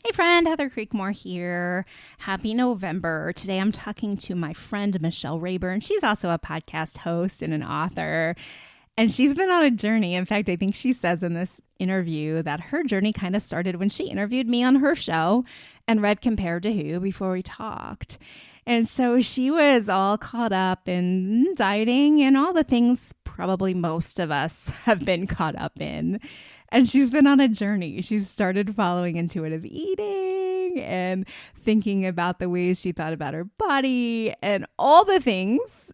Hey friend, Heather Creekmore here. Happy November. Today I'm talking to my friend Michelle Rayburn. She's also a podcast host and an author, and she's been on a journey. In fact, I think she says in this interview that her journey kind of started when she interviewed me on her show and read Compared to Who before we talked. And so she was all caught up in dieting and all the things probably most of us have been caught up in. And she's been on a journey. She's started following intuitive eating and thinking about the ways she thought about her body and all the things.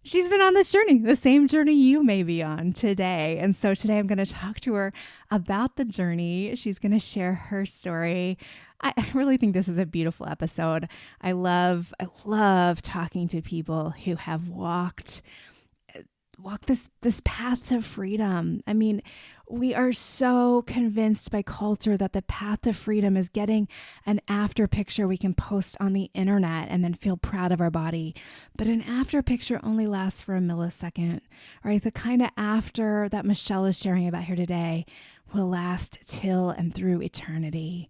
She's been on this journey, the same journey you may be on today. And so today I'm going to talk to her about the journey. She's going to share her story. I really think this is a beautiful episode. I love talking to people who have walked this path to freedom. I mean, we are so convinced by culture that the path to freedom is getting an after picture we can post on the internet and then feel proud of our body. But an after picture only lasts for a millisecond, right? The kind of after that Michelle is sharing about here today will last till and through eternity.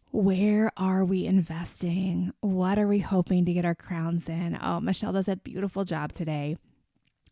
Where are we investing? What are we hoping to get our crowns in? Oh, Michelle does a beautiful job today,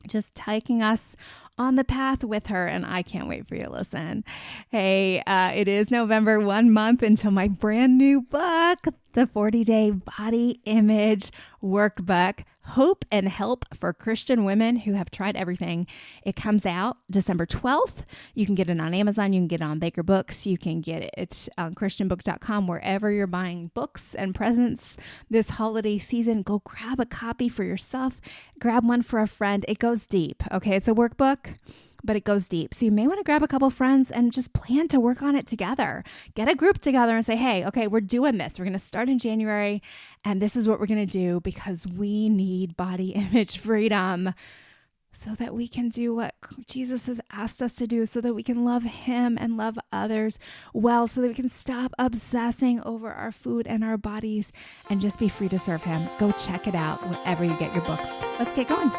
just taking us on the path with her, and I can't wait for you to listen. Hey, it is November, 1 month until my brand new book, the 40-Day Body Image Workbook, Hope and Help for Christian Women Who Have Tried Everything. It comes out December 12th. You can get it on Amazon. You can get it on Baker Books. You can get it on christianbook.com, wherever you're buying books and presents this holiday season. Go grab a copy for yourself. Grab one for a friend. It goes deep, okay? It's a workbook, but it goes deep. So you may want to grab a couple friends and just plan to work on it together. Get a group together and say, hey, okay, we're doing this. We're going to start in January, and this is what we're going to do because we need body image freedom so that we can do what Jesus has asked us to do, so that we can love him and love others well, so that we can stop obsessing over our food and our bodies and just be free to serve him. Go check it out wherever you get your books. Let's get going.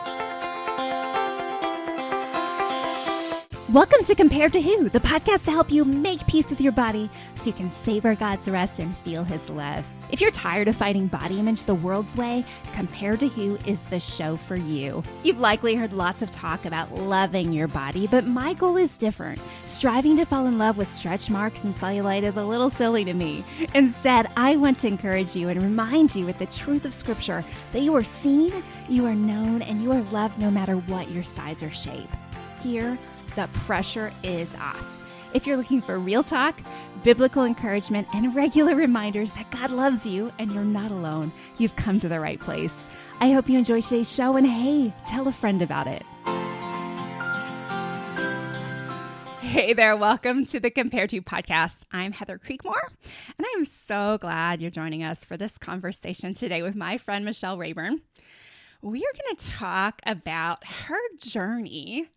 Welcome to Compared to Who, the podcast to help you make peace with your body so you can savor God's rest and feel his love. If you're tired of fighting body image the world's way, Compared to Who is the show for you. You've likely heard lots of talk about loving your body, but my goal is different. Striving to fall in love with stretch marks and cellulite is a little silly to me. Instead, I want to encourage you and remind you with the truth of Scripture that you are seen, you are known, and you are loved no matter what your size or shape. Here, the pressure is off. If you're looking for real talk, biblical encouragement, and regular reminders that God loves you and you're not alone, you've come to the right place. I hope you enjoy today's show, and hey, tell a friend about it. Hey there, welcome to the Compared to podcast. I'm Heather Creekmore, and I am so glad you're joining us for this conversation today with my friend Michelle Rayburn. We are going to talk about her journey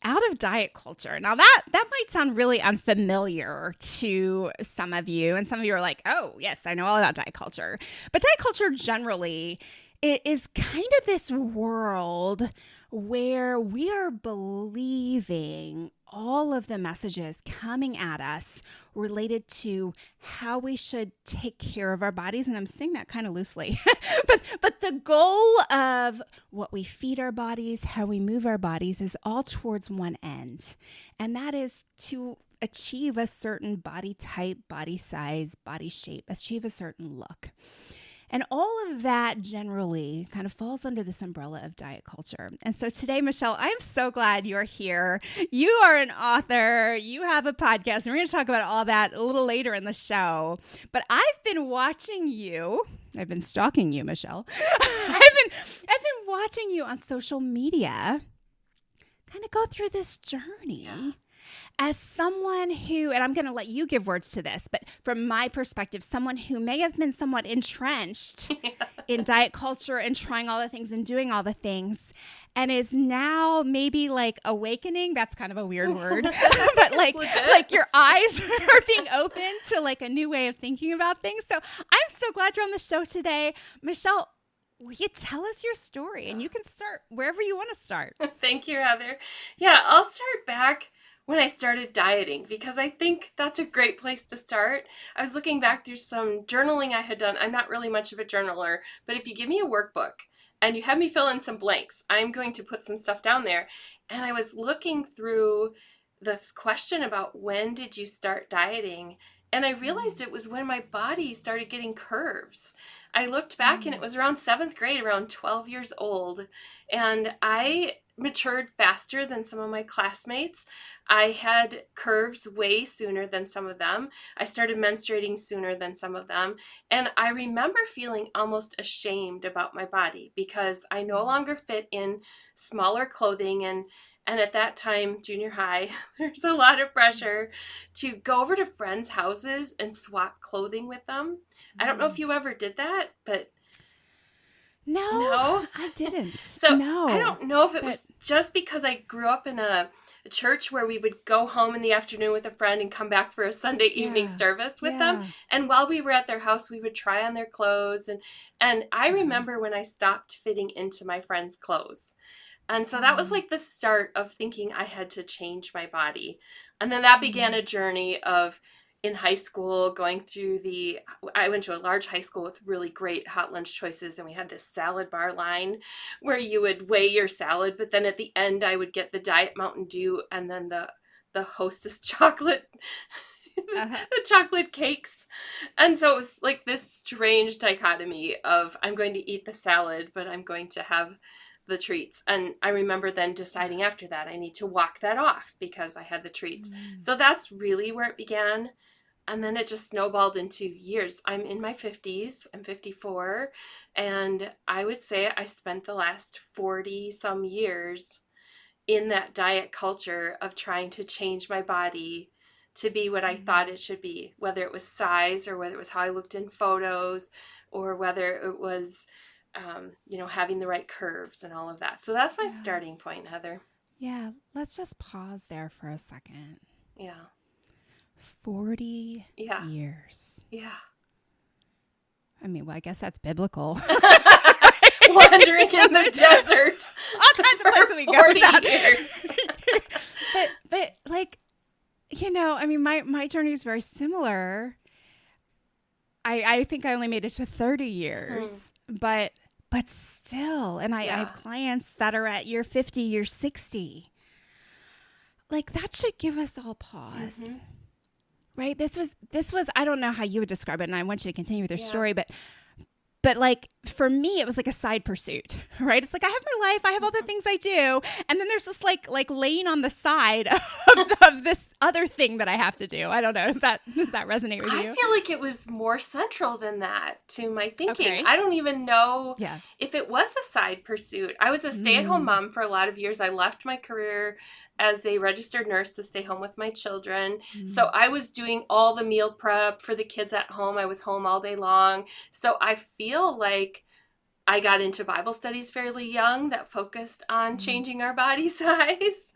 out of diet culture. Now that might sound really unfamiliar to some of you, and some of you are like, oh yes, I know all about diet culture. But diet culture generally, it is kind of this world where we are believing all of the messages coming at us related to how we should take care of our bodies. And I'm saying that kind of loosely, but the goal of what we feed our bodies, how we move our bodies is all towards one end. And that is to achieve a certain body type, body size, body shape, achieve a certain look. And all of that generally kind of falls under this umbrella of diet culture. And so today, Michelle, I'm so glad you're here. You are an author. You have a podcast. And we're going to talk about all that a little later in the show. But I've been watching you. I've been stalking you, Michelle. I've been watching you on social media kind of go through this journey. Yeah. As someone who, and I'm going to let you give words to this, but from my perspective, someone who may have been somewhat entrenched in diet culture and trying all the things and doing all the things, and is now maybe like awakening. That's kind of a weird word, but like your eyes are being opened to like a new way of thinking about things. So I'm so glad you're on the show today. Michelle, will you tell us your story? And you can start wherever you want to start. Thank you, Heather. Yeah, I'll start back when I started dieting, because I think that's a great place to start. I was looking back through some journaling I had done. I'm not really much of a journaler, but if you give me a workbook and you have me fill in some blanks, I'm going to put some stuff down there. And I was looking through this question about when did you start dieting? And I realized it was when my body started getting curves. I looked back and it was around 7th grade, around 12 years old. And I matured faster than some of my classmates. I had curves way sooner than some of them. I started menstruating sooner than some of them. And I remember feeling almost ashamed about my body because I no longer fit in smaller clothing. And at that time, junior high, there's a lot of pressure to go over to friends' houses and swap clothing with them. I don't know if you ever did that, but No, no. I didn't. So No. I don't know if it was just because I grew up in a church where we would go home in the afternoon with a friend and come back for a Sunday evening service with them. And while we were at their house, we would try on their clothes. And I remember when I stopped fitting into my friends' clothes. And so that was like the start of thinking I had to change my body. And then that began a journey of, in high school, going through I went to a large high school with really great hot lunch choices, and we had this salad bar line where you would weigh your salad, but then at the end I would get the Diet Mountain Dew and then the Hostess chocolate, the chocolate cakes. And so it was like this strange dichotomy of I'm going to eat the salad, but I'm going to have the treats. And I remember then deciding after that I need to walk that off because I had the treats. So that's really where it began. And then it just snowballed into years. I'm in my 50s. I'm 54. And I would say I spent the last 40 some years in that diet culture of trying to change my body to be what I thought it should be, whether it was size or whether it was how I looked in photos or whether it was having the right curves and all of that. So that's my starting point, Heather. Yeah, let's just pause there for a second. Yeah. 40 years. Yeah. I mean, well, I guess that's biblical. Wandering in the desert. All kinds of places we go. 40 years. but like, I mean, my journey is very similar. I think I only made it to 30 years, but still, and I have clients that are at year 50, year 60. Like, that should give us all pause, right? This was, I don't know how you would describe it, and I want you to continue with your story, but like, for me, it was like a side pursuit, right? It's like, I have my life, I have all the things I do. And then there's this like laying on the side of this other thing that I have to do. I don't know. Does that resonate with you? I feel like it was more central than that to my thinking. Okay. I don't even know if it was a side pursuit. I was a stay-at-home mom for a lot of years. I left my career as a registered nurse to stay home with my children. So I was doing all the meal prep for the kids at home. I was home all day long. So I feel like I got into Bible studies fairly young that focused on changing our body size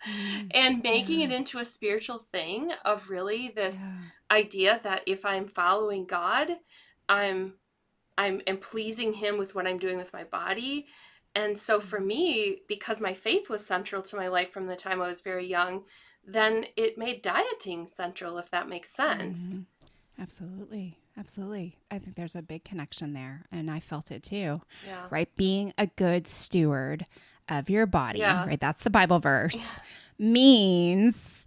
and making it into a spiritual thing of really this idea that if I'm following God, I'm pleasing him with what I'm doing with my body. And so for me, because my faith was central to my life from the time I was very young, then it made dieting central, if that makes sense. Absolutely. Absolutely. I think there's a big connection there. And I felt it too, Yeah. right? Being a good steward of your body, right? That's the Bible verse, means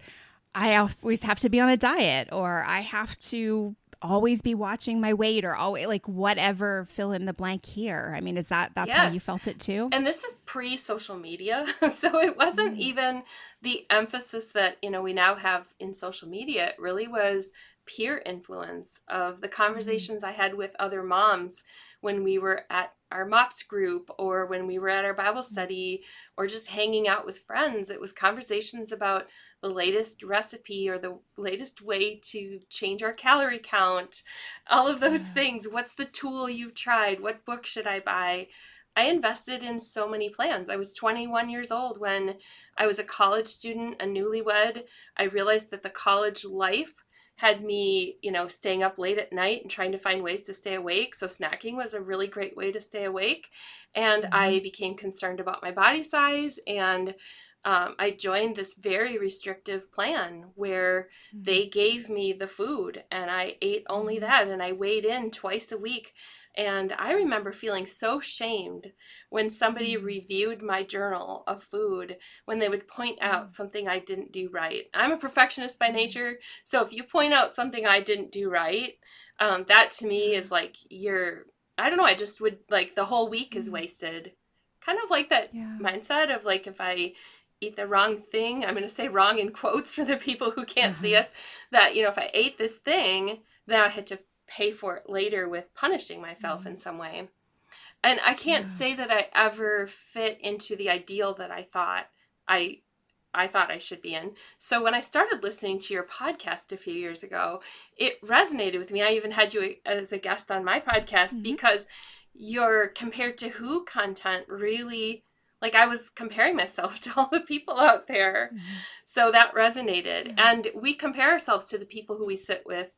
I always have to be on a diet, or I have to always be watching my weight, or always, like, whatever, fill in the blank here. I mean, that's how you felt it too? And this is pre-social media. So it wasn't even the emphasis that, we now have in social media. It really was peer influence of the conversations I had with other moms when we were at our MOPS group, or when we were at our Bible study, or just hanging out with friends. It was conversations about the latest recipe or the latest way to change our calorie count, all of those things. What's the tool you've tried? What book should I buy? I invested in so many plans. I was 21 years old when I was a college student, a newlywed. I realized that the college life had me, staying up late at night and trying to find ways to stay awake. So snacking was a really great way to stay awake. And I became concerned about my body size. And I joined this very restrictive plan where they gave me the food and I ate only that, and I weighed in twice a week. And I remember feeling so shamed when somebody reviewed my journal of food, when they would point out something I didn't do right. I'm a perfectionist by nature, so if you point out something I didn't do right, that to me is like I don't know, I just would, like, the whole week is wasted. Kind of like that mindset of, like, if I eat the wrong thing, I'm going to say wrong in quotes for the people who can't see us, that, if I ate this thing, then I had to pay for it later with punishing myself in some way. And I can't say that I ever fit into the ideal that I thought I should be in. So when I started listening to your podcast a few years ago, it resonated with me. I even had you as a guest on my podcast because your compared to who content really, like, I was comparing myself to all the people out there. So that resonated. And we compare ourselves to the people who we sit with,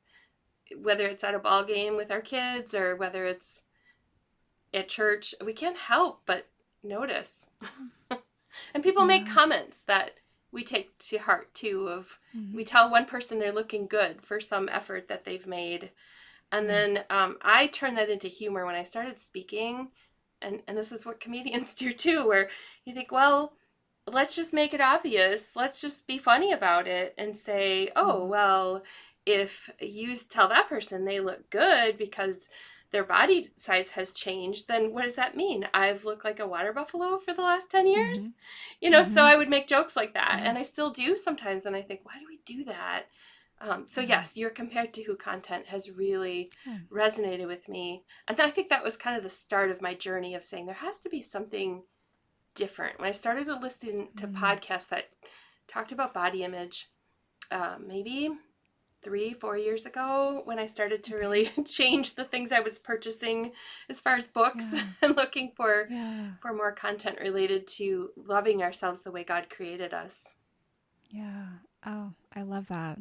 whether it's at a ball game with our kids or whether it's at church. We can't help but notice. And people make comments that we take to heart too, of we tell one person they're looking good for some effort that they've made. And then I turned that into humor when I started speaking. And this is what comedians do too, where you think, well, let's just make it obvious. Let's just be funny about it and say, oh, well, if you tell that person they look good because their body size has changed, then what does that mean? I've looked like a water buffalo for the last 10 years? So I would make jokes like that. And I still do sometimes. And I think, why do we do that? So yes, your compared to who content has really resonated with me. And I think that was kind of the start of my journey of saying there has to be something different. When I started to listen to podcasts that talked about body image, maybe 3-4 years ago, when I started to really change the things I was purchasing as far as books and looking for more content related to loving ourselves the way God created us. Yeah. Oh, I love that.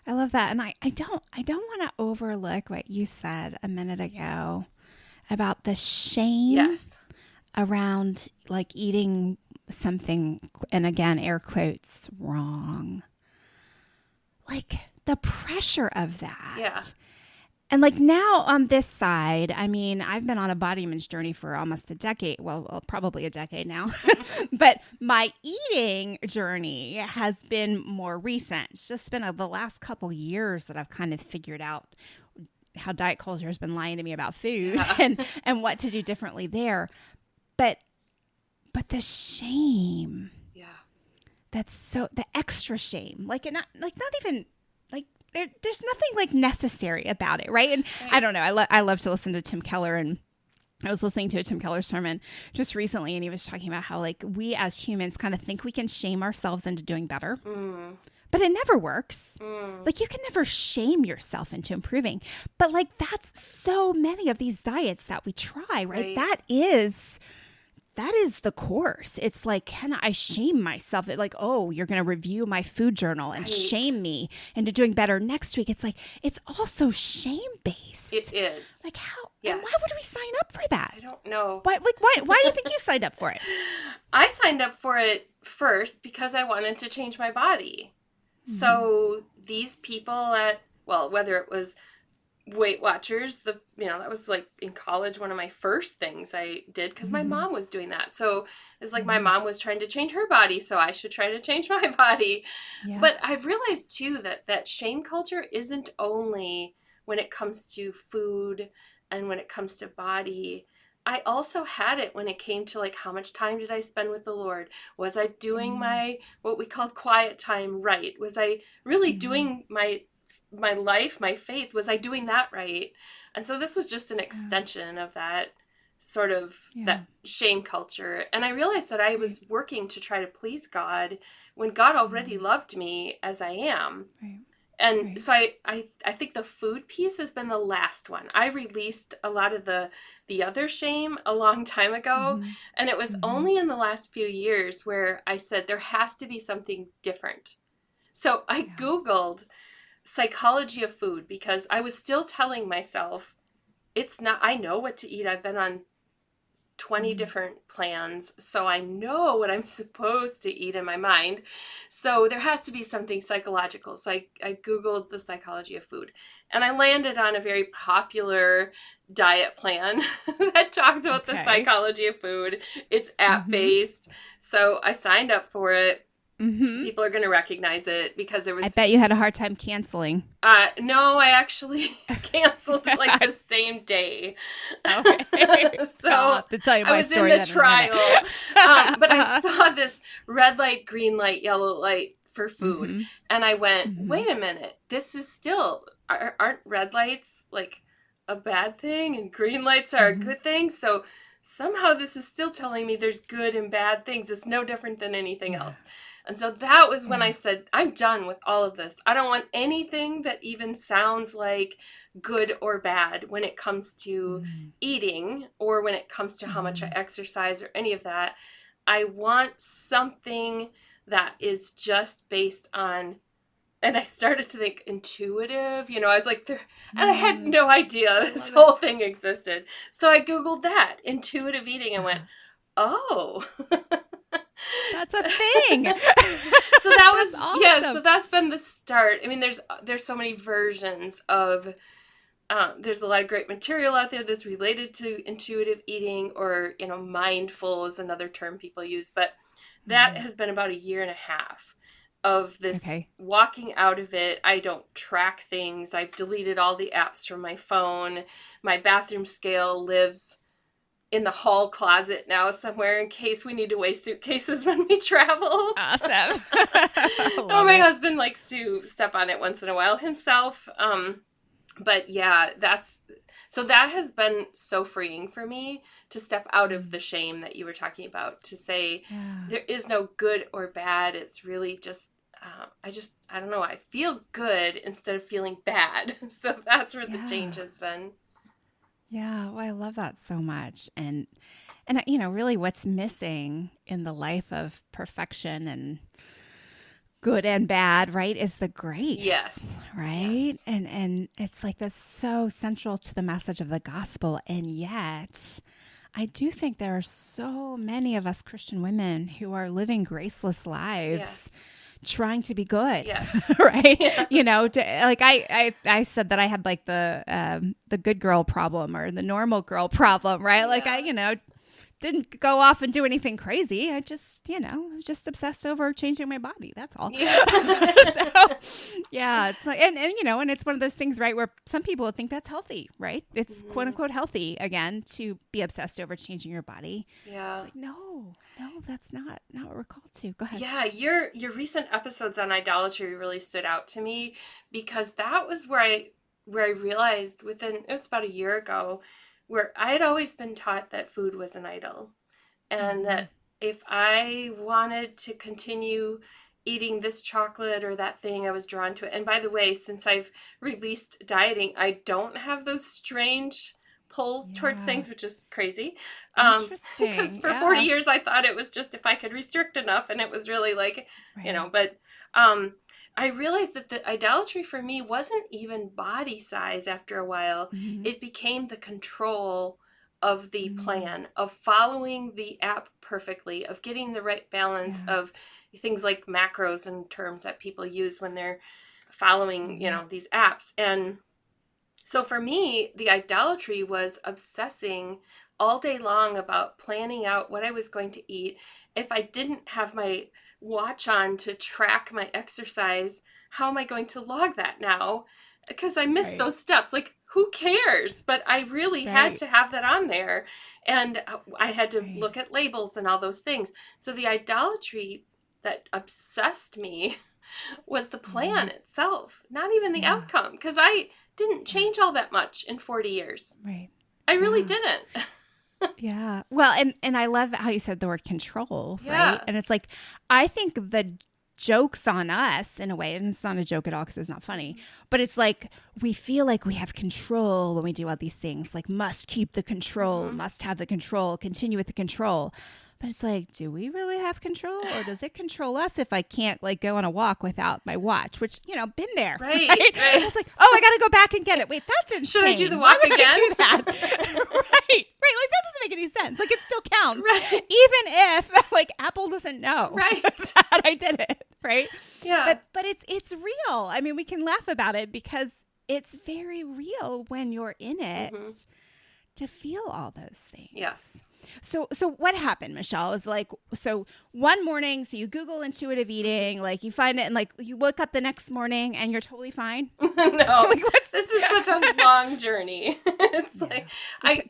I love that. And I don't want to overlook what you said a minute ago about the shame around, like, eating something, and again, air quotes, wrong. Like, the pressure of that. Yeah. And, like, now on this side, I mean, I've been on a body image journey for almost a decade. Well, probably a decade now. But my eating journey has been more recent. It's just been the last couple years that I've kind of figured out how diet culture has been lying to me about food and what to do differently there. But the shame. Yeah. That's so, the extra shame. Like, not even, like, there's nothing, like, necessary about it, right? And I don't know. I love to listen to Tim Keller, and I was listening to a Tim Keller sermon just recently, and he was talking about how, like, we as humans kind of think we can shame ourselves into doing better. But it never works. Like, you can never shame yourself into improving. But, like, that's so many of these diets that we try, right? That is the course. It's like, can I shame myself? Like, oh, you're going to review my food journal and shame me into doing better next week. It's like, it's also shame-based. It is. Like, how? Yes. And why would we sign up for that? I don't know. Why do you think you signed up for it? I signed up for it first because I wanted to change my body. So these people whether it was Weight Watchers, that was, like, in college, one of my first things I did because my mom was doing that. So it's like my mom was trying to change her body, so I should try to change my body. Yeah. But I've realized too that shame culture isn't only when it comes to food and when it comes to body. I also had it when it came to, like, how much time did I spend with the Lord? Was I doing my, what we called quiet time right? Was I really doing my life, my faith? Was I doing that right? And so this was just an extension of that sort of that shame culture. And I realized that I was working to try to please God when God already loved me as I am. Right. And so I think the food piece has been the last one. I released a lot of the other shame a long time ago. And it was only in the last few years where I said there has to be something different. So I Googled psychology of food because I was still telling myself, it's not, I know what to eat. I've been on 20 different plans, so I know what I'm supposed to eat in my mind. So there has to be something psychological. So I Googled the psychology of food, and I landed on a very popular diet plan that talks about the psychology of food. It's app-based. So I signed up for it. People are going to recognize it because there was... I bet you had a hard time canceling. No, I actually canceled like the same day. Okay. So I'll have to tell you my I was story in the trial. But I saw this red light, green light, yellow light for food. And I went, wait a minute, this is still... Aren't red lights like a bad thing and green lights are a good thing? So somehow this is still telling me there's good and bad things. It's no different than anything else. And so that was when I said, I'm done with all of this. I don't want anything that even sounds like good or bad when it comes to eating or when it comes to how much I exercise or any of that. I want something that is just based on, and I started to think intuitive, I was like, and I had no idea this whole thing existed. So I Googled that, intuitive eating, and went, oh, that's a thing. So that was awesome. So that's been the start. I mean, there's so many versions of there's a lot of great material out there that's related to intuitive eating, or mindful is another term people use, but that has been about 1.5 years of this walking out of it. I don't track things. I've deleted all the apps from my phone. My bathroom scale lives in the hall closet now somewhere in case we need to weigh suitcases when we travel. Awesome. My husband likes to step on it once in a while himself. But yeah, that has been so freeing for me to step out of the shame that you were talking about, to say there is no good or bad. It's really just, I don't know, I feel good instead of feeling bad. So that's where the change has been. Yeah, well, I love that so much. And really what's missing in the life of perfection and good and bad, right, is the grace. Yes. Right? Yes. And it's like that's so central to the message of the gospel. And yet, I do think there are so many of us Christian women who are living graceless lives. Yes. Trying to be good, right? Yes. I said that I had like the good girl problem or the normal girl problem, right? Like I didn't go off and do anything crazy. I just, was just obsessed over changing my body. That's all. Yeah. It's like, and it's one of those things, right, where some people think that's healthy, right? It's quote unquote healthy again to be obsessed over changing your body. Yeah. It's like, no, that's not what we're called to. Go ahead. Yeah. Your recent episodes on idolatry really stood out to me because that was where I realized it was about 1 year ago, where I had always been taught that food was an idol, and that if I wanted to continue eating this chocolate or that thing, I was drawn to it. And by the way, since I've released dieting, I don't have those strange pulls towards things, which is crazy. Because for 40 years, I thought it was just if I could restrict enough, and it was really like, but I realized that the idolatry for me wasn't even body size after a while. It became the control of the plan, of following the app perfectly, of getting the right balance of things like macros and terms that people use when they're following, these apps. And so for me, the idolatry was obsessing all day long about planning out what I was going to eat. If I didn't have my watch on to track my exercise, how am I going to log that now? Because I missed those steps. Like, who cares? But I really had to have that on there. And I had to look at labels and all those things. So the idolatry that obsessed me was the plan itself, not even the outcome. Because I didn't change all that much in 40 years. Right. I really didn't. Yeah. Well, and I love how you said the word control, right? And it's like, I think the joke's on us in a way, and it's not a joke at all because it's not funny, but it's like we feel like we have control when we do all these things, like must keep the control, must have the control, continue with the control. But it's like, do we really have control, or does it control us if I can't like go on a walk without my watch? Which, been there. Right. I was like, oh, I got to go back and get it. Wait, that's insane. Should I do the walk again? I do that? Right. Like that doesn't make any sense. Like it still counts. Right. Even if like Apple doesn't know that I did it. Right. Yeah. But it's real. I mean, we can laugh about it because it's very real when you're in it to feel all those things. Yes. So what happened, Michelle? Is like, so one morning, so you Google intuitive eating, like you find it, and like you woke up the next morning and you're totally fine. No, this is such a long journey. It's like,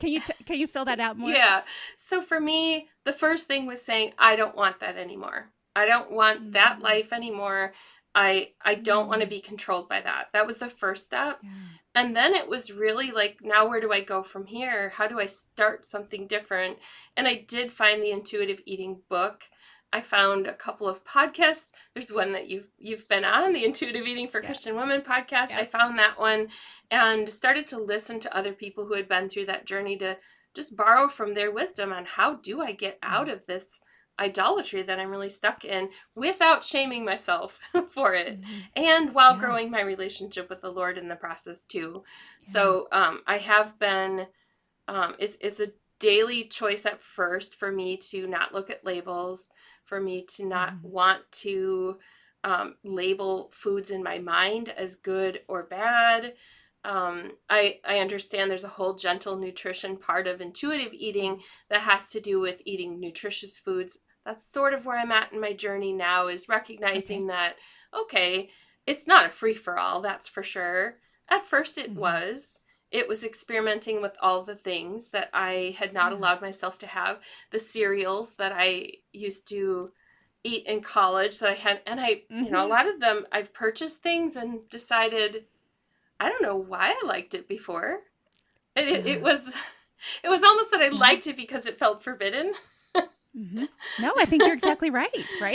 can you fill that out more? Yeah. So for me, the first thing was saying, I don't want that anymore. I don't want that life anymore. I don't want to be controlled by that. That was the first step. Yeah. And then it was really like, now where do I go from here? How do I start something different? And I did find the intuitive eating book. I found a couple of podcasts. There's one that you've been on, the Intuitive Eating for Christian Women podcast. I found that one and started to listen to other people who had been through that journey to just borrow from their wisdom on how do I get out of this idolatry that I'm really stuck in without shaming myself for it, and while growing my relationship with the Lord in the process too. So I have been it's a daily choice at first for me to not look at labels, for me to not want to label foods in my mind as good or bad. I understand there's a whole gentle nutrition part of intuitive eating that has to do with eating nutritious foods. That's sort of where I'm at in my journey now, is recognizing that, okay, it's not a free-for-all, that's for sure. At first it was. It was experimenting with all the things that I had not allowed myself to have. The cereals that I used to eat in college that I had, and I, a lot of them, I've purchased things and decided, I don't know why I liked it before. It was almost that I liked it because it felt forbidden. No, I think you're exactly right.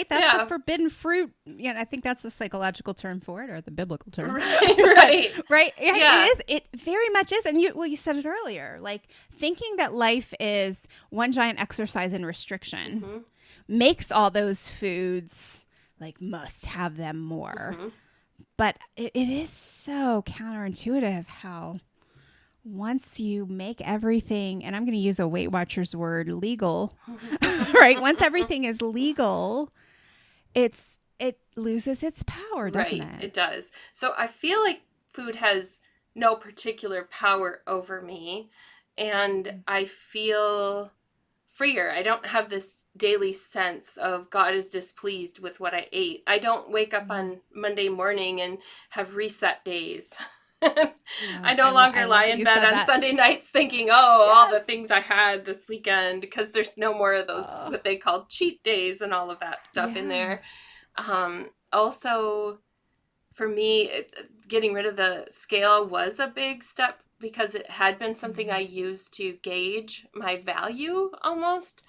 That's the forbidden fruit. I think that's the psychological term for it, or the biblical term. Right. Yeah. It is. It very much is. And you said it earlier, like thinking that life is one giant exercise in restriction makes all those foods like must have them more. But it is so counterintuitive how once you make everything, and I'm going to use a Weight Watchers word, legal, right? Once everything is legal, it loses its power, doesn't it? It does. So I feel like food has no particular power over me, and I feel freer. I don't have this daily sense of God is displeased with what I ate. I don't wake up on Monday morning and have reset days. I no longer lie in bed on Sunday nights thinking, all the things I had this weekend, because there's no more of those, what they call cheat days and all of that stuff in there. Also, for me, getting rid of the scale was a big step, because it had been something I used to gauge my value almost.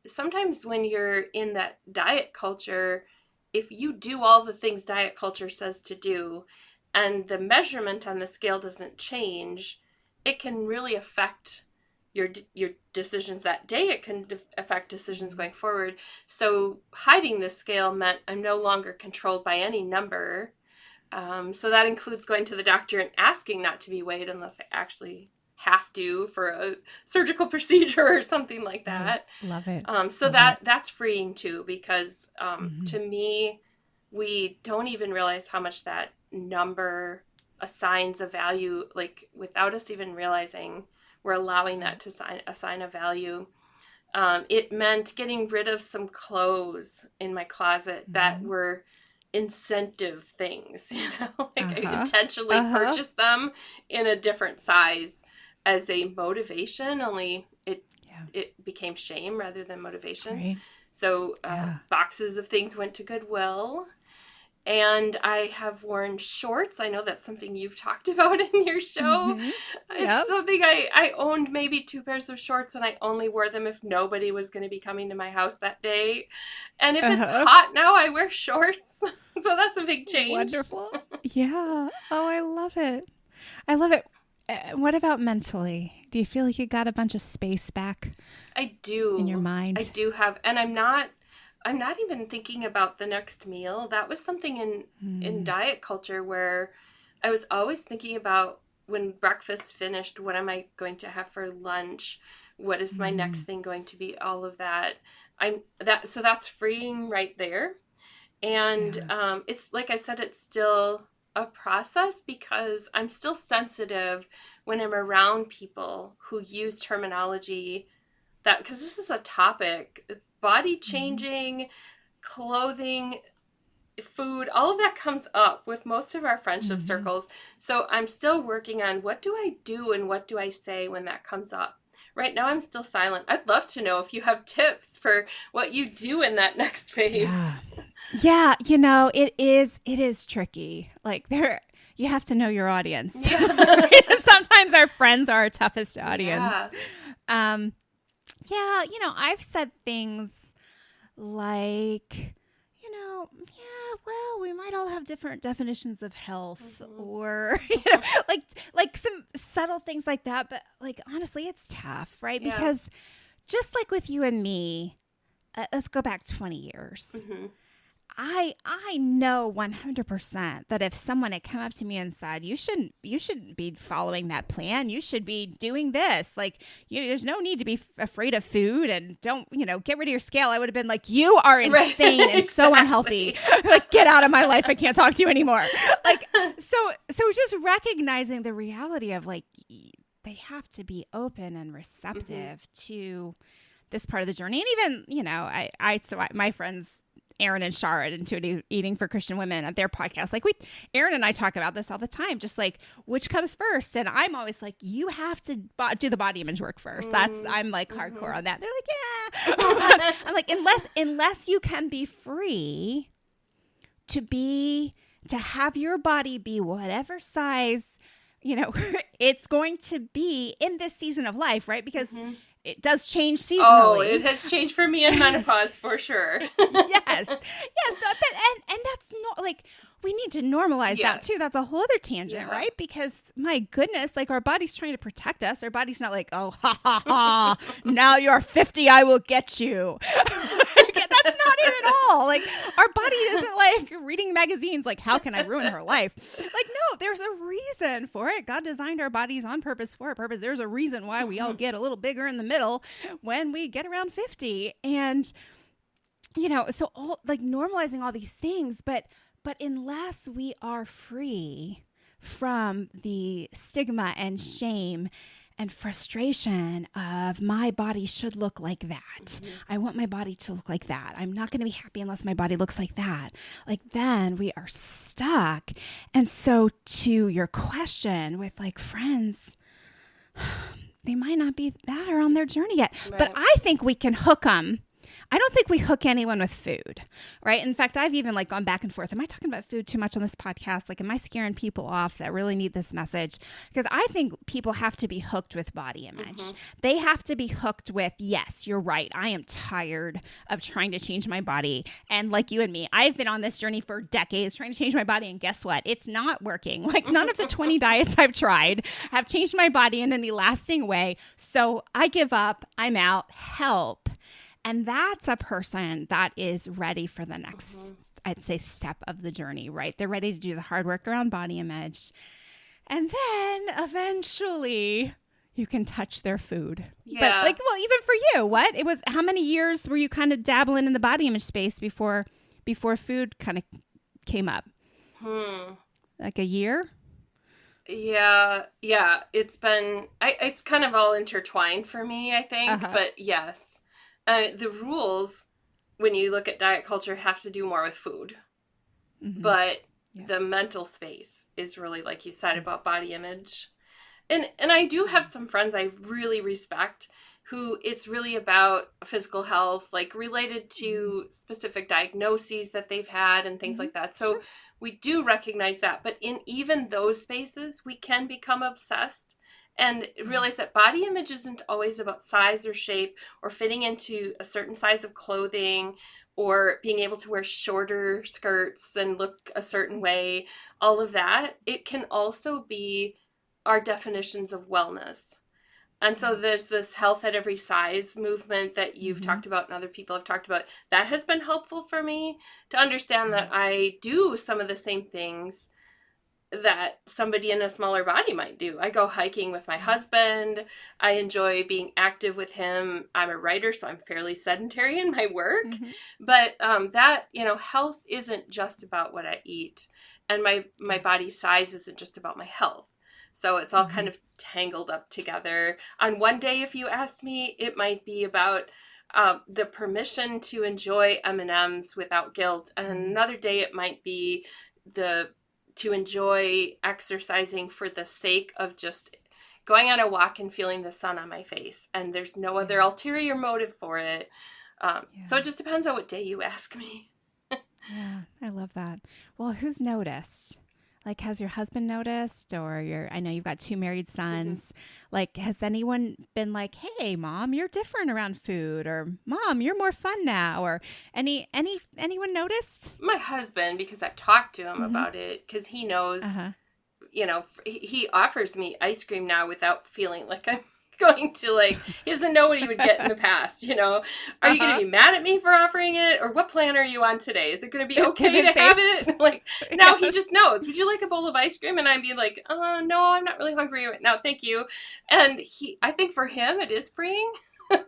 Sometimes when you're in that diet culture, if you do all the things diet culture says to do, and the measurement on the scale doesn't change, it can really affect your decisions that day. It can affect decisions going forward. So hiding the scale meant I'm no longer controlled by any number. So that includes going to the doctor and asking not to be weighed unless I actually have to for a surgical procedure or something like that. Love it. So that's freeing too, because to me, we don't even realize how much that number assigns a value, like without us even realizing we're allowing that to assign a value. It meant getting rid of some clothes in my closet that were incentive things, I intentionally purchased them in a different size as a motivation, only it became shame rather than motivation. Right. So boxes of things went to Goodwill. And I have worn shorts. I know that's something you've talked about in your show. It's something I owned maybe 2 pairs of shorts, and I only wore them if nobody was going to be coming to my house that day. And if it's hot now, I wear shorts. So that's a big change. Wonderful. Yeah. Oh, I love it. I love it. What about mentally? Do you feel like you got a bunch of space back? I do. In your mind? I do have, and I'm not even thinking about the next meal. That was something in diet culture where I was always thinking about when breakfast finished, what am I going to have for lunch? What is my next thing going to be? All of that. So that's freeing right there. And it's like I said, it's still a process because I'm still sensitive when I'm around people who use terminology that, because this is a topic, body changing, clothing, food, all of that comes up with most of our friendship circles. So I'm still working on what do I do and what do I say when that comes up. Right now I'm still silent. I'd love to know if you have tips for what you do in that next phase. Yeah, you know, it is tricky. Like you have to know your audience. Yeah. Sometimes our friends are our toughest audience. Yeah, you know, I've said things like, well, we might all have different definitions of health or, like some subtle things like that. But like, honestly, it's tough, right? Yeah. Because just like with you and me, let's go back 20 years. I know 100% that if someone had come up to me and said, you shouldn't be following that plan. You should be doing this. Like, there's no need to be afraid of food and don't, get rid of your scale. I would have been like, you are insane and so unhealthy. Like, get out of my life. I can't talk to you anymore. Like, so just recognizing the reality of like, they have to be open and receptive to this part of the journey. And even, my friends, Aaron and Shara at Intuitive Eating for Christian Women at their podcast. Like Aaron and I talk about this all the time, just like which comes first. And I'm always like, you have to do the body image work first. I'm like hardcore on that. They're like, yeah. I'm like, unless you can be free to have your body be whatever size, it's going to be in this season of life, right? Because it does change seasonally. Oh, it has changed for me in menopause for sure. Yes. So, and that's not like, we need to normalize that too. That's a whole other tangent, right? Because my goodness, like our body's trying to protect us. Our body's not like, oh, ha, ha, ha. Now you're 50, I will get you. That's not it at all. Like our body isn't like reading magazines like, how can I ruin her life? Like, no, there's a reason for it. God designed our bodies on purpose for a purpose. There's a reason why we all get a little bigger in the middle when we get around 50. And, so all like normalizing all these things, but unless we are free from the stigma and shame and frustration of my body should look like that. I want my body to look like that. I'm not going to be happy unless my body looks like that. Like then we are stuck. And so to your question with like friends, they might not be that or on their journey yet, but I think we can hook them. I don't think we hook anyone with food, right? In fact, I've even like gone back and forth. Am I talking about food too much on this podcast? Like, am I scaring people off that really need this message? Because I think people have to be hooked with body image. They have to be hooked with, yes, you're right. I am tired of trying to change my body. And like you and me, I've been on this journey for decades trying to change my body. And guess what? It's not working. Like none of the 20 diets I've tried have changed my body in any lasting way. So I give up. I'm out. Help. And that's a person that is ready for the next, I'd say, step of the journey, right? They're ready to do the hard work around body image. And then eventually you can touch their food. Yeah. But even for you, how many years were you kind of dabbling in the body image space before food kind of came up? Like a year? Yeah. It's been, it's kind of all intertwined for me, I think. But yes. The rules, when you look at diet culture, have to do more with food. But the mental space is really, like you said, about body image. And I do have some friends I really respect who it's really about physical health, like related to specific diagnoses that they've had and things like that. So we do recognize that. But in even those spaces, we can become obsessed and realize that body image isn't always about size or shape or fitting into a certain size of clothing or being able to wear shorter skirts and look a certain way, all of that. It can also be our definitions of wellness. And so there's this health at every size movement that you've talked about and other people have talked about. That has been helpful for me to understand that I do some of the same things that somebody in a smaller body might do. I go hiking with my husband. I enjoy being active with him. I'm a writer, so I'm fairly sedentary in my work. But that, health isn't just about what I eat. And my body size isn't just about my health. So it's all kind of tangled up together. On one day, if you asked me, it might be about the permission to enjoy M&Ms without guilt. And another day, it might be to enjoy exercising for the sake of just going on a walk and feeling the sun on my face. And there's no other ulterior motive for it. So it just depends on what day you ask me. Yeah, I love that. Well, who's noticed? Like, has your husband noticed, or I know you've got 2 married sons. Like, has anyone been like, hey, Mom, you're different around food, or Mom, you're more fun now, or anyone noticed? My husband, because I've talked to him about it, because he knows, he offers me ice cream now without feeling like I'm going to, he doesn't know what he would get in the past, Are you going to be mad at me for offering it? Or what plan are you on today? Is it going to be okay to have it? Now he just knows. Would you like a bowl of ice cream? And I'd be like, no, I'm not really hungry right now. Thank you. And I think for him, it is freeing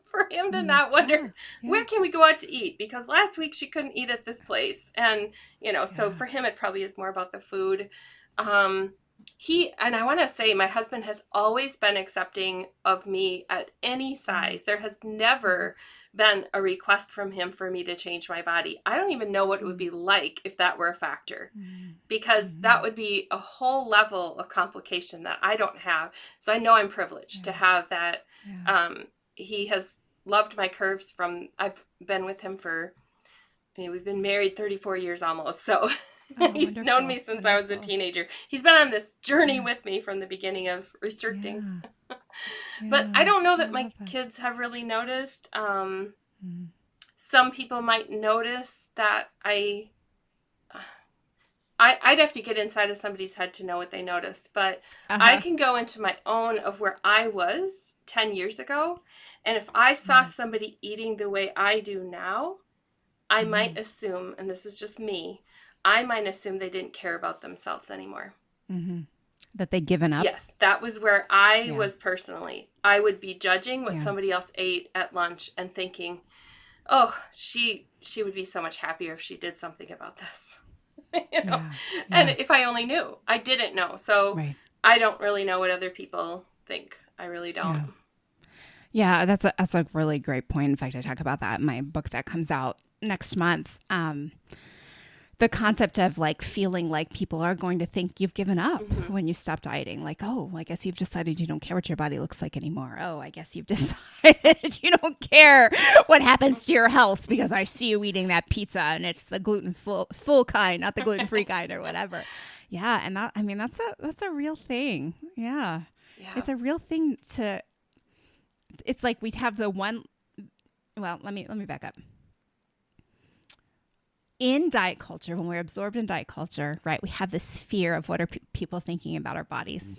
for him to not wonder, where can we go out to eat? Because last week she couldn't eat at this place. And, so for him, it probably is more about the food. And I want to say my husband has always been accepting of me at any size. There has never been a request from him for me to change my body. I don't even know what it would be like if that were a factor, because that would be a whole level of complication that I don't have. So I know I'm privileged to have that. He has loved my curves I've been with him we've been married 34 years almost. So he's known me since I was a teenager. He's been on this journey with me from the beginning of restricting. But I don't know that my kids have really noticed. Some people might notice that I'd have to get inside of somebody's head to know what they notice. But I can go into my own of where I was 10 years ago. And if I saw somebody eating the way I do now, I might assume, and this is just me, I might assume they didn't care about themselves anymore. That they'd given up? Yes, that was where I was personally. I would be judging what somebody else ate at lunch and thinking, oh, she would be so much happier if she did something about this. And if I only knew. I didn't know. So I don't really know what other people think. I really don't. Yeah, that's a really great point. In fact, I talk about that in my book that comes out next month. The concept of feeling like people are going to think you've given up when you stop dieting. Oh, I guess you've decided you don't care what your body looks like anymore. Oh, I guess you've decided you don't care what happens to your health because I see you eating that pizza and it's the gluten full kind, not the gluten free kind or whatever. Yeah, and that's a real thing. Yeah, it's a real thing. It's like we have the one. Well, let me back up. In diet culture, when we're absorbed in diet culture, right, we have this fear of what are people thinking about our bodies.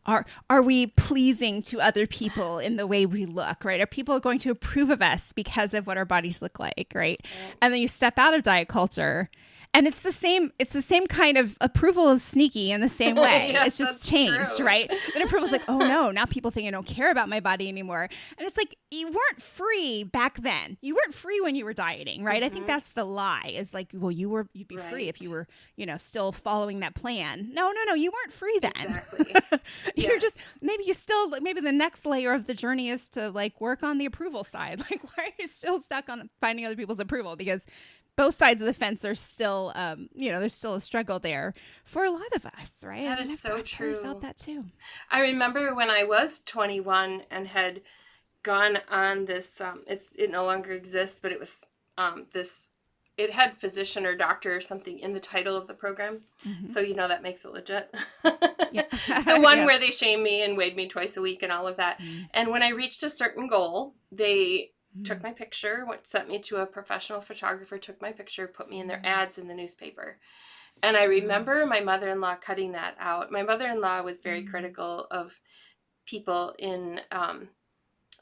Are we pleasing to other people in the way we look, right? Are people going to approve of us because of what our bodies look like, right? And then you step out of diet culture, and it's the same kind of approval is sneaky in the same way. It's just changed, true. Right? Then approval's like, oh no, now people think I don't care about my body anymore. And it's like, you weren't free back then. You weren't free when you were dieting, right? I think that's the lie. Is like, well, you'd be free if you were, still following that plan. No, you weren't free then. Exactly. You're just, maybe the next layer of the journey is to work on the approval side. Why are you still stuck on finding other people's approval? Because both sides of the fence are still, there's still a struggle there for a lot of us, right? That is so true. I felt that too. I remember when I was 21 and had gone on this, it no longer exists, but it was it had physician or doctor or something in the title of the program. So, that makes it legit. The one where they shamed me and weighed me twice a week and all of that. And when I reached a certain goal, they took my picture, sent me to a professional photographer, took my picture, put me in their ads in the newspaper. And I remember my mother-in-law cutting that out. My mother-in-law was very critical of people in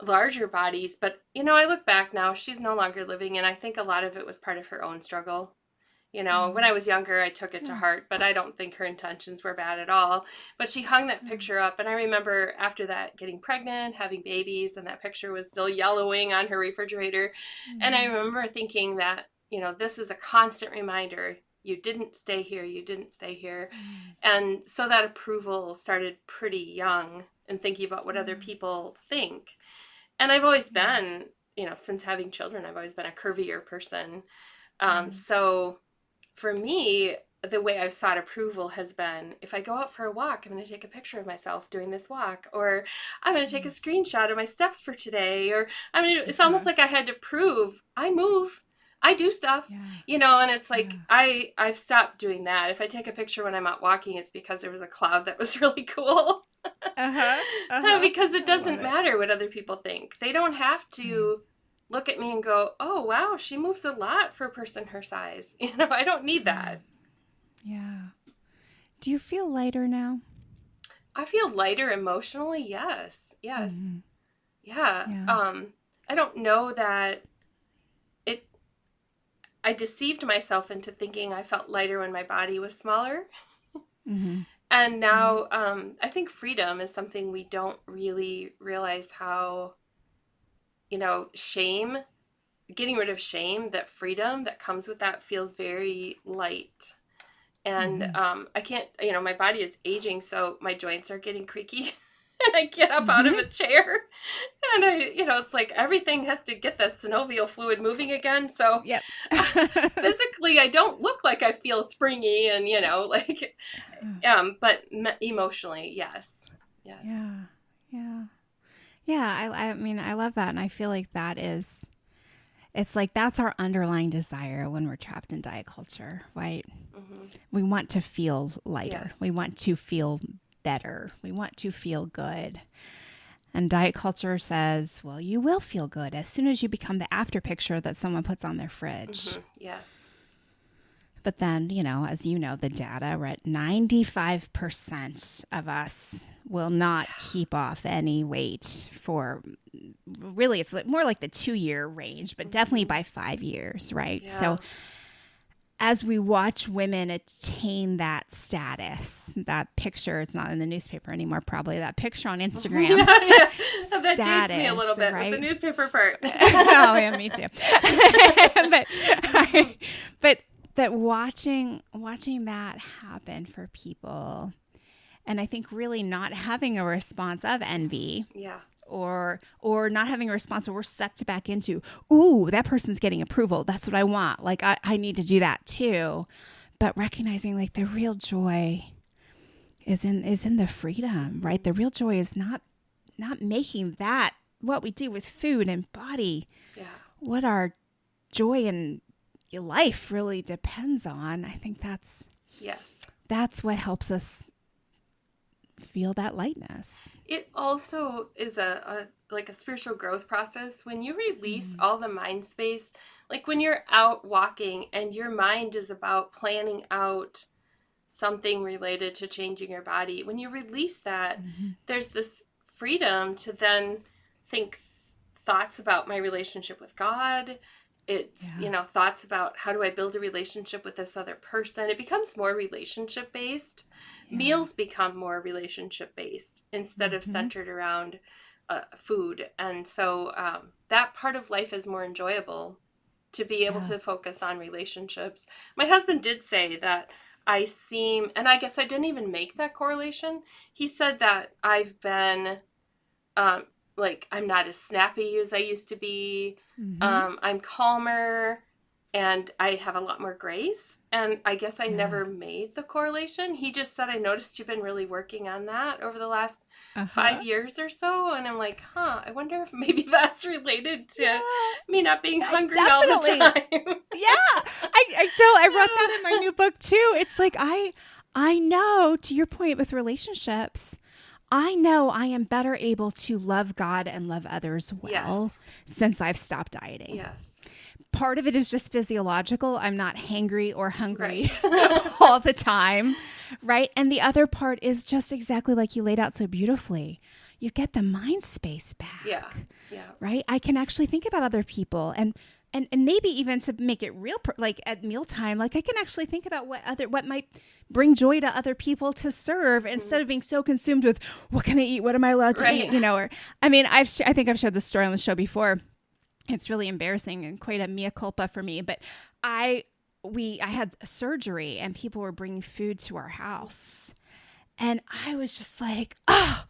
larger bodies. But, I look back now, she's no longer living, and I think a lot of it was part of her own struggle. When I was younger, I took it to heart, but I don't think her intentions were bad at all. But she hung that picture up, and I remember after that getting pregnant, having babies, and that picture was still yellowing on her refrigerator. And I remember thinking that, this is a constant reminder, you didn't stay here, you didn't stay here. And so that approval started pretty young, and thinking about what other people think. And I've always been, since having children, I've always been a curvier person. So for me, the way I've sought approval has been, if I go out for a walk, I'm going to take a picture of myself doing this walk, or I'm going to take a screenshot of my steps for today, or it's almost like I had to prove I move, I do stuff, and it's like, I've stopped doing that. If I take a picture when I'm out walking, it's because there was a cloud that was really cool. Because it doesn't matter what other people think. They don't have to look at me and go, oh, wow, she moves a lot for a person her size. I don't need that. Yeah. Do you feel lighter now? I feel lighter emotionally. Yes. Mm-hmm. Yeah. I don't know that I deceived myself into thinking I felt lighter when my body was smaller. And now I think freedom is something we don't really realize how, shame, getting rid of shame, that freedom that comes with that feels very light. And I can't, my body is aging, so my joints are getting creaky. And I get up out of a chair, and it's like everything has to get that synovial fluid moving again. So physically, I don't look like I feel springy, and but emotionally, yes. Yeah. I mean, I love that, and I feel like it's like that's our underlying desire when we're trapped in diet culture, right? We want to feel lighter. Yes. We want to feel better. We want to feel good. And diet culture says, well, you will feel good as soon as you become the after picture that someone puts on their fridge. Yes. But then, as you know, the data, right? 95% of us will not keep off any weight for, really, it's more like the 2-year range, but definitely by 5 years, right? Yeah. So as we watch women attain that status, that picture, it's not in the newspaper anymore, probably, that picture on Instagram. So that dates me a little bit, right? With the newspaper part. Oh, yeah, me too. but that watching that happen for people, and I think really not having a response of envy. Yeah. Or not having a response where we're sucked back into, ooh, that person's getting approval. That's what I want. Like, I need to do that too. But recognizing like the real joy is in the freedom, right? The real joy is not making that what we do with food and body. Yeah. What our joy in life really depends on. I think that's what helps us feel that lightness. It also is a spiritual growth process. When you release all the mind space, like when you're out walking and your mind is about planning out something related to changing your body, when you release that, there's this freedom to then think thoughts about my relationship with God. It's, thoughts about how do I build a relationship with this other person. It becomes more relationship based. Yeah. Meals become more relationship based instead of centered around food. And so that part of life is more enjoyable, to be able to focus on relationships. My husband did say that I seem, and I guess I didn't even make that correlation. He said that I've been I'm not as snappy as I used to be. I'm calmer, and I have a lot more grace. And I guess I never made the correlation. He just said, I noticed you've been really working on that over the last 5 years or so. And I'm like, I wonder if maybe that's related to me not being hungry all the time. I wrote that in my new book too. It's like, I know, to your point with relationships, I know I am better able to love God and love others well since I've stopped dieting. Yes. Part of it is just physiological. I'm not hangry or hungry all the time, right? And the other part is just exactly like you laid out so beautifully. you get the mind space back. Yeah. Yeah. Right? I can actually think about other people and maybe even to make it real, like at mealtime, like I can actually think about what might bring joy to other people to serve instead of being so consumed with what can I eat? What am I allowed to eat? Or, I mean, I think I've shared this story on the show before. It's really embarrassing and quite a mea culpa for me, but I had surgery and people were bringing food to our house. And I was just like, oh,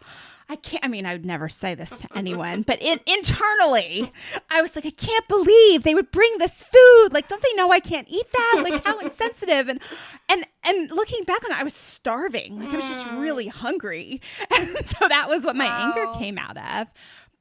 I can't. I mean, I would never say this to anyone, but internally, I was like, I can't believe they would bring this food. Like, don't they know I can't eat that? Like, how insensitive. And looking back on it, I was starving. Like, I was just really hungry. And so that was what my anger came out of.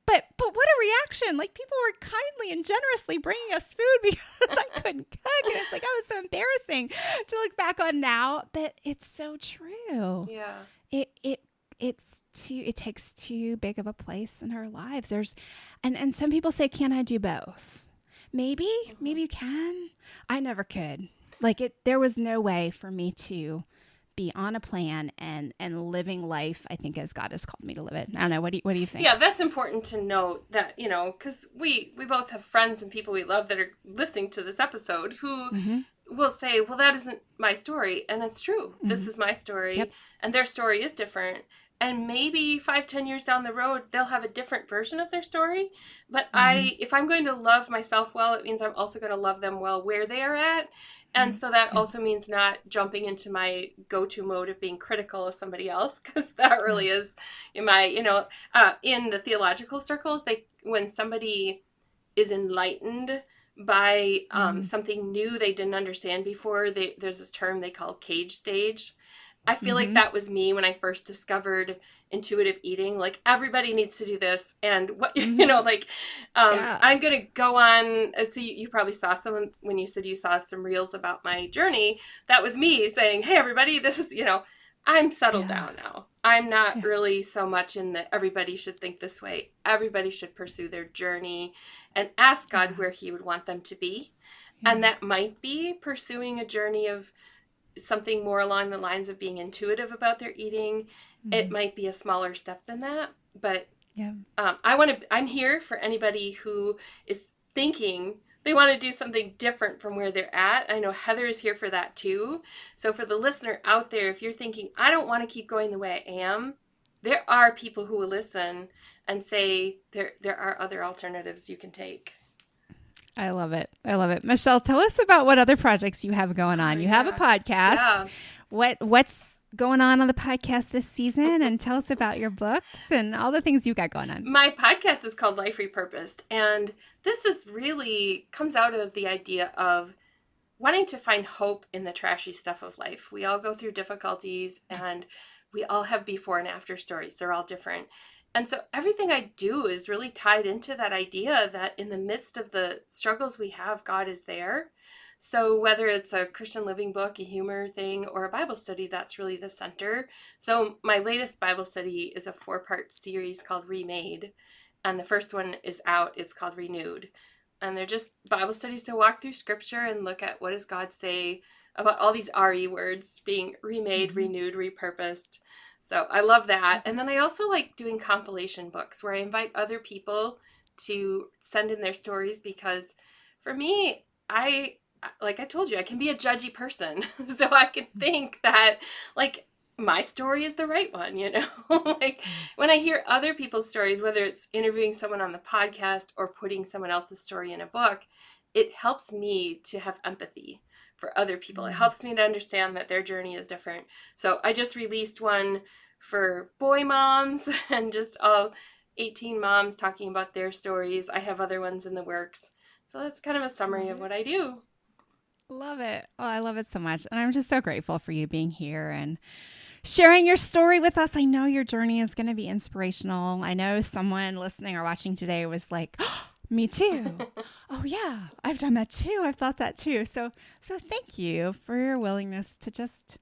But what a reaction. Like, people were kindly and generously bringing us food because I couldn't cook. And it's like, oh, it's so embarrassing to look back on now. But it's so true. Yeah. It takes too big of a place in our lives. And some people say, can I do both? Maybe you can. I never could. Like there was no way for me to be on a plan and living life, I think, as God has called me to live it. I don't know. What do you think? Yeah, that's important to note that, because we both have friends and people we love that are listening to this episode who will say, well, that isn't my story. And it's true. This is my story. Yep. And their story is different. And maybe 5-10 years down the road, they'll have a different version of their story. But if I'm going to love myself well, it means I'm also going to love them well where they are at. And so that also means not jumping into my go-to mode of being critical of somebody else, because that really is in my, in the theological circles, when somebody is enlightened by something new they didn't understand before, there's this term they call cage stage. I feel like that was me when I first discovered intuitive eating. Like, everybody needs to do this. And what, I'm going to go on. So you probably saw some, when you said you saw some reels about my journey, that was me saying, hey, everybody, this is, I'm settled down now. I'm not really so much in the everybody should think this way. Everybody should pursue their journey and ask God where he would want them to be. And that might be pursuing a journey of something more along the lines of being intuitive about their eating. It might be a smaller step than that, but I'm here for anybody who is thinking they want to do something different from where they're at. I know Heather is here for that too. So for the listener out there, if you're thinking, I don't want to keep going the way I am, there are people who will listen and say there are other alternatives you can take. I love it. Michelle, tell us about what other projects you have going on. You have a podcast. Yeah. What's going on the podcast this season? And tell us about your books and all the things you got going on. My podcast is called Life Repurposed. And this is really comes out of the idea of wanting to find hope in the trashy stuff of life. We all go through difficulties and we all have before and after stories. They're all different. And so everything I do is really tied into that idea that in the midst of the struggles we have, God is there. So whether it's a Christian living book, a humor thing, or a Bible study, that's really the center. So my latest Bible study is a 4-part series called Remade. And the first one is out. It's called Renewed. And they're just Bible studies to walk through scripture and look at what does God say about all these RE words being remade, renewed, repurposed. So I love that. And then I also like doing compilation books where I invite other people to send in their stories, because for me, like I told you, I can be a judgy person. So I can think that like my story is the right one, like when I hear other people's stories, whether it's interviewing someone on the podcast or putting someone else's story in a book, it helps me to have empathy for other people. It helps me to understand that their journey is different. So I just released one for boy moms and just all 18 moms talking about their stories. I have other ones in the works. So that's kind of a summary of what I do. Love it. Oh, I love it so much. And I'm just so grateful for you being here and sharing your story with us. I know your journey is going to be inspirational. I know someone listening or watching today was like, oh, me too. Oh yeah, I've done that too. I've thought that too. So thank you for your willingness to just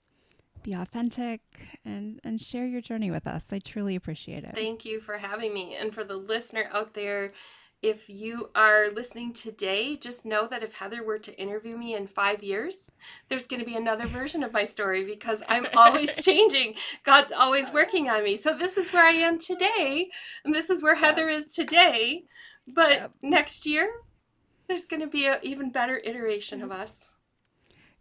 be authentic and share your journey with us. I truly appreciate it. Thank you for having me. And for the listener out there, if you are listening today, just know that if Heather were to interview me in 5 years, there's going to be another version of my story because I'm always changing. God's always working on me. So this is where I am today, and this is where Heather is today. But next year, there's going to be an even better iteration of us.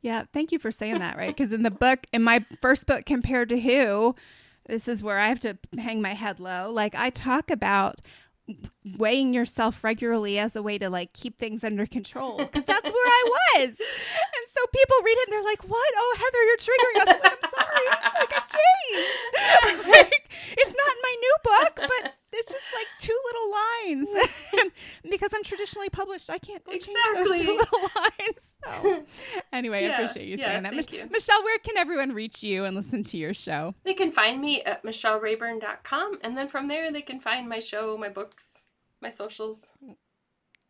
Yeah, thank you for saying that, right? Because in my first book, Compared to Who, this is where I have to hang my head low. Like, I talk about weighing yourself regularly as a way to like keep things under control, because that's where I was. And so people read it and they're like, what? Oh, Heather, you're triggering us. I'm like, I'm sorry. Like, I've changed. Like, it's not in my new book, but it's just like 2 little lines. Because I'm traditionally published, I can't go change those 2 little lines. So anyway, I appreciate you saying that. Michelle, where can everyone reach you and listen to your show? They can find me at michellerayburn.com, and then from there they can find my show, my books, my socials.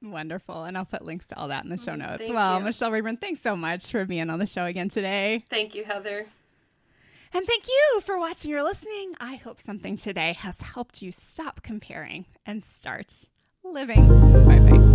Wonderful. And I'll put links to all that in the show notes. Thank Well, you. Michelle Rayburn, thanks so much for being on the show again today. Thank you, Heather. And thank you for watching or listening. I hope something today has helped you stop comparing and start living. Bye-bye.